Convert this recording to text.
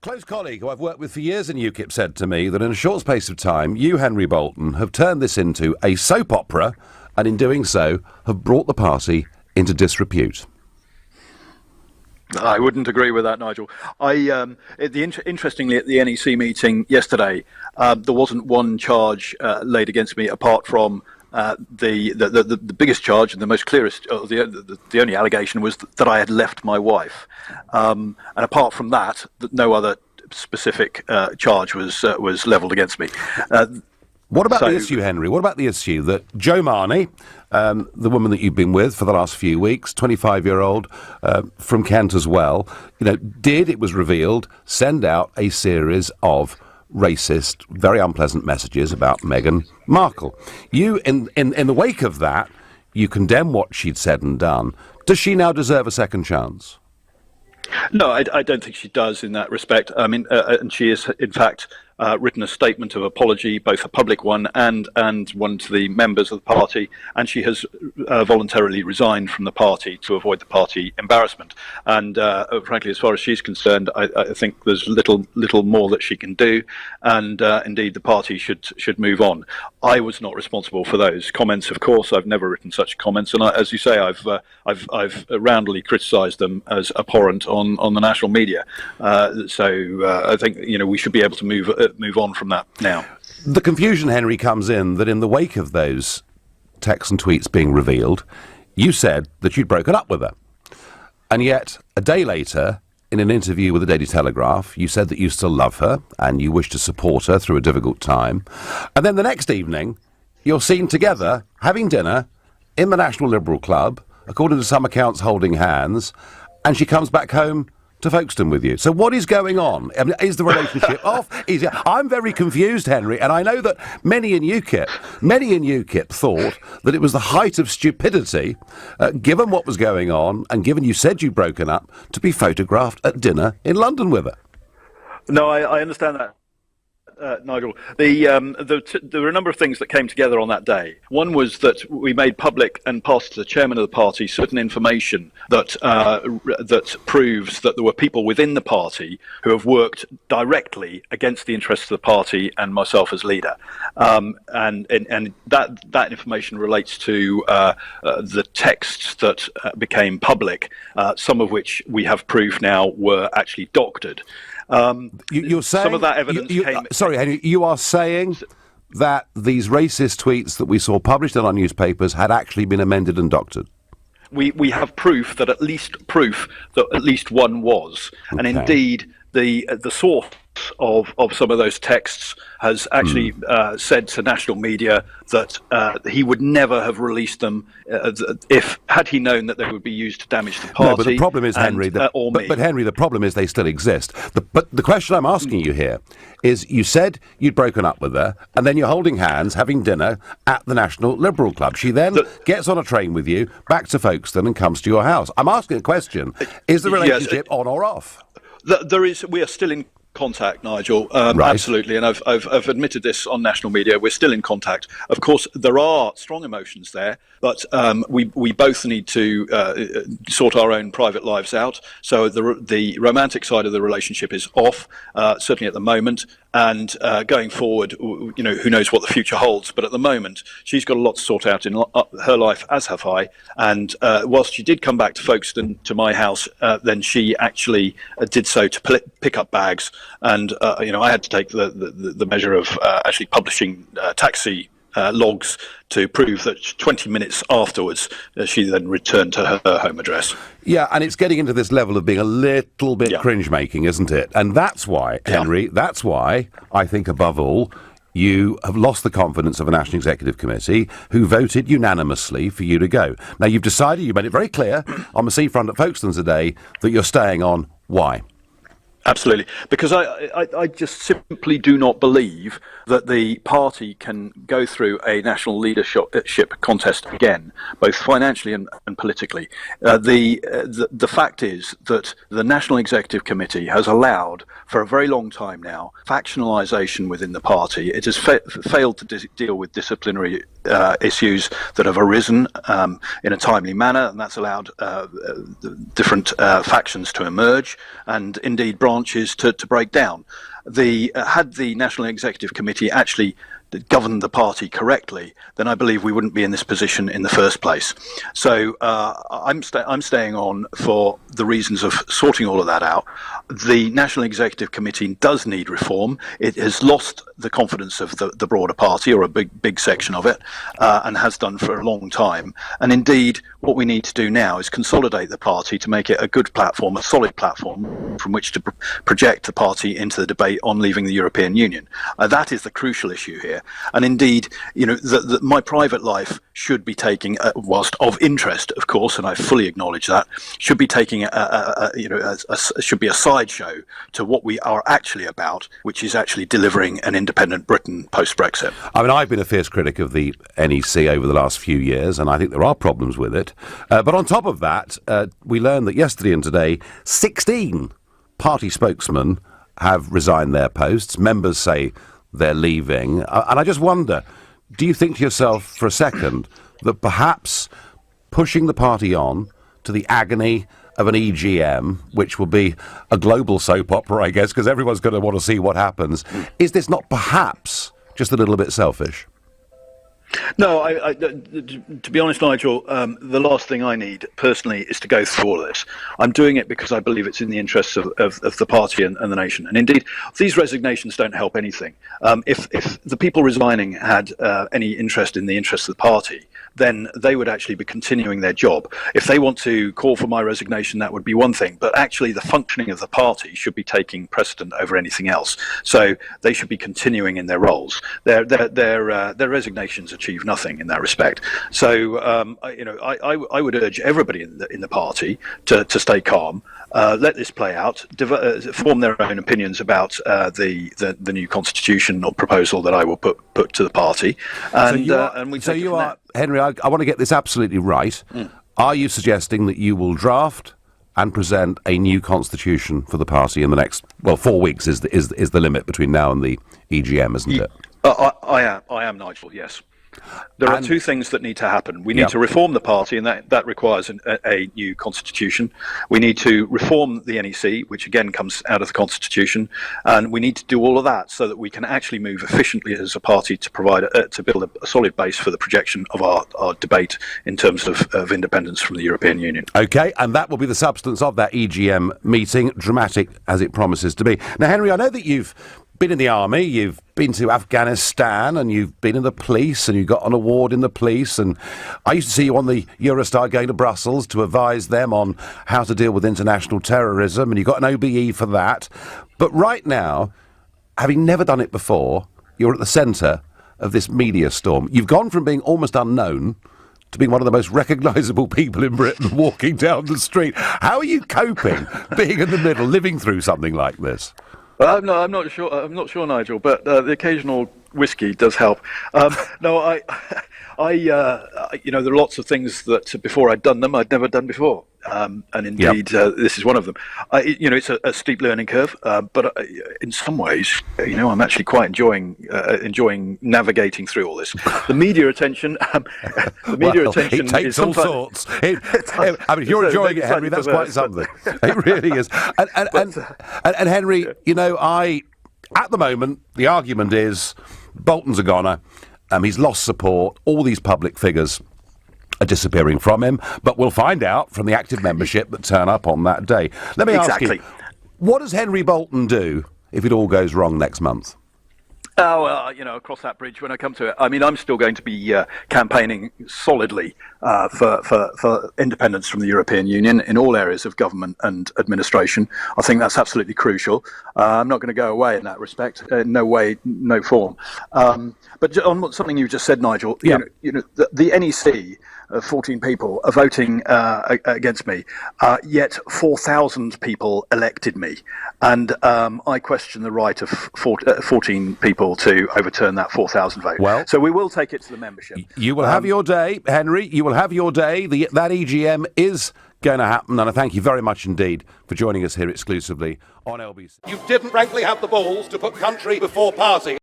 Close colleague who I've worked with for years in UKIP said to me that in a short space of time, you, Henry Bolton, have turned this into a soap opera and in doing so have brought the party into disrepute. I wouldn't agree with that, Nigel. Interestingly, at the NEC meeting yesterday, there wasn't one charge laid against me apart from the biggest charge and the most clearest, the only allegation was that I had left my wife. And apart from that, no other specific charge was levelled against me. What about the issue, Henry? What about the issue that Jo Marnie, the woman that you've been with for the last few weeks, 25-year-old from Kent as well, did, it was revealed, send out a series of racist, very unpleasant messages about Meghan Markle. You, in the wake of that, you condemn what she'd said and done. Does she now deserve a second chance? No, I don't think she does in that respect. I mean, and she has, in fact, written a statement of apology, both a public one and one to the members of the party, and she has voluntarily resigned from the party to avoid the party embarrassment. And frankly, as far as she's concerned, I think there's little more that she can do, and indeed the party should move on. I was not responsible for those comments, of course. I've never written such comments, and as you say, I've roundly criticised them as abhorrent on the national media. So I think we should be able to move on from that now. The confusion, Henry, comes in that in the wake of those texts and tweets being revealed, you said that you'd broken up with her. And yet, a day later, in an interview with the Daily Telegraph, you said that you still love her and you wish to support her through a difficult time. And then the next evening, you're seen together having dinner in the National Liberal Club, according to some accounts holding hands, and she comes back home to Folkestone with you. So what is going on? I mean, is the relationship off? I'm very confused, Henry, and I know that many in UKIP thought that it was the height of stupidity, given what was going on, and given you said you'd broken up, to be photographed at dinner in London with her. No, I understand that. Nigel, there were a number of things that came together on that day. One was that we made public and passed to the chairman of the party certain information that proves that there were people within the party who have worked directly against the interests of the party and myself as leader. And that information relates to the texts that became public, some of which we have proof now were actually doctored. You're saying some of that evidence came. Sorry, Henry, you are saying that these racist tweets that we saw published in our newspapers had actually been amended and doctored? We have proof that at least one was, okay. And indeed the source of some of those texts has actually said to national media that he would never have released them had he known that they would be used to damage the party. No, but the problem is, Henry, but Henry, the problem is they still exist. But the question I'm asking you here is, you said you'd broken up with her, and then you're holding hands, having dinner at the National Liberal Club. She then gets on a train with you back to Folkestone and comes to your house. I'm asking a question: is the relationship on or off? We are still in contact, Nigel. Right. Absolutely, and I've admitted this on national media. We're still in contact. Of course, there are strong emotions there, but we both need to sort our own private lives out. So the romantic side of the relationship is off, certainly at the moment. And going forward, who knows what the future holds. But at the moment, she's got a lot to sort out in her life, as have I. And whilst she did come back to Folkestone, to my house, then she actually did so to pick up bags. And I had to take the measure of actually publishing taxi logs to prove that 20 minutes afterwards she then returned to her home address. Yeah, and it's getting into this level of being a little bit cringe-making, isn't it? And that's why, Henry, that's why I think above all you have lost the confidence of a National Executive Committee who voted unanimously for you to go. Now, you've decided, you made it very clear on the seafront at Folkestone today that you're staying on. Why? Absolutely, because I just simply do not believe that the party can go through a national leadership contest again, both financially and politically. The fact is that the National Executive Committee has allowed, for a very long time now, factionalisation within the party. It has failed to deal with disciplinary issues that have arisen in a timely manner, and that's allowed different factions to emerge, and indeed branches to break down. Had the National Executive Committee actually governed the party correctly, then I believe we wouldn't be in this position in the first place. So I'm staying on for the reasons of sorting all of that out. The National Executive Committee does need reform. It has lost the confidence of the broader party, or a big section of it, and has done for a long time. And indeed, what we need to do now is consolidate the party to make it a good platform, a solid platform from which to project the party into the debate on leaving the European Union. That is the crucial issue here. And indeed, my private life should be taking, whilst of interest, of course, and I fully acknowledge that, should be taking should be a sideshow to what we are actually about, which is actually delivering an independent Britain post-Brexit. I mean, I've been a fierce critic of the NEC over the last few years, and I think there are problems with it. But on top of that, we learned that yesterday and today, 16 party spokesmen have resigned their posts. Members say they're leaving. And I just wonder, do you think to yourself for a second that perhaps pushing the party on to the agony of an EGM, which will be a global soap opera, I guess, because everyone's going to want to see what happens, is this not perhaps just a little bit selfish? No, to be honest, Nigel, the last thing I need personally is to go through all of this. I'm doing it because I believe it's in the interests of the party and the nation. And indeed, these resignations don't help anything. If the people resigning had any interest in the interests of the party, then they would actually be continuing their job. If they want to call for my resignation, that would be one thing. But actually, the functioning of the party should be taking precedent over anything else. So they should be continuing in their roles. Their resignations achieve nothing in that respect. So I would urge everybody in the party to stay calm, let this play out, form their own opinions about the new constitution or proposal that I will put to the party, and we take it from there. Henry, I want to get this absolutely right. Are you suggesting that you will draft and present a new constitution for the party in the next, 4 weeks is the limit between now and the EGM, isn't it? I am, Nigel, yes. There are two things that need to happen. We need to reform the party, and that requires a new constitution. We need to reform the NEC, which again comes out of the constitution, and we need to do all of that so that we can actually move efficiently as a party to provide to build a solid base for the projection of our debate in terms of independence from the European Union. Okay, and that will be the substance of that EGM meeting, dramatic as it promises to be. Now, Henry, I know that you've been in the army, you've been to Afghanistan, and you've been in the police, and you got an award in the police, and I used to see you on the Eurostar going to Brussels to advise them on how to deal with international terrorism, and you got an OBE for that. But right now, having never done it before, you're at the centre of this media storm. You've gone from being almost unknown to being one of the most recognisable people in Britain walking down the street. How are you coping, being in the middle, living through something like this? I'm not sure. I'm not sure, Nigel. But the occasional whiskey does help. No, there are lots of things that before I'd done them, I'd never done before. And indeed, this is one of them. It's a steep learning curve, but in some ways, I'm actually quite enjoying navigating through all this. The media attention, it takes all sorts. If you're enjoying it, Henry, that's quite something. It really is. And Henry, at the moment, the argument is Bolton's a goner. He's lost support. All these public figures are disappearing from him, but we'll find out from the active membership that turn up on that day. Let me ask you, what does Henry Bolton do if it all goes wrong next month? Oh, across that bridge when I come to it. I mean, I'm still going to be campaigning solidly for independence from the European Union in all areas of government and administration. I think that's absolutely crucial. I'm not going to go away in that respect, no way, no form. But on something you just said, Nigel, the NEC, 14 people are voting against me, yet 4,000 people elected me. And I question the right of 14 people to overturn that 4,000 vote. Well, so we will take it to the membership. You will have your day, Henry. You will have your day. That EGM is going to happen, and I thank you very much indeed for joining us here exclusively on LBC. You didn't frankly have the balls to put country before party.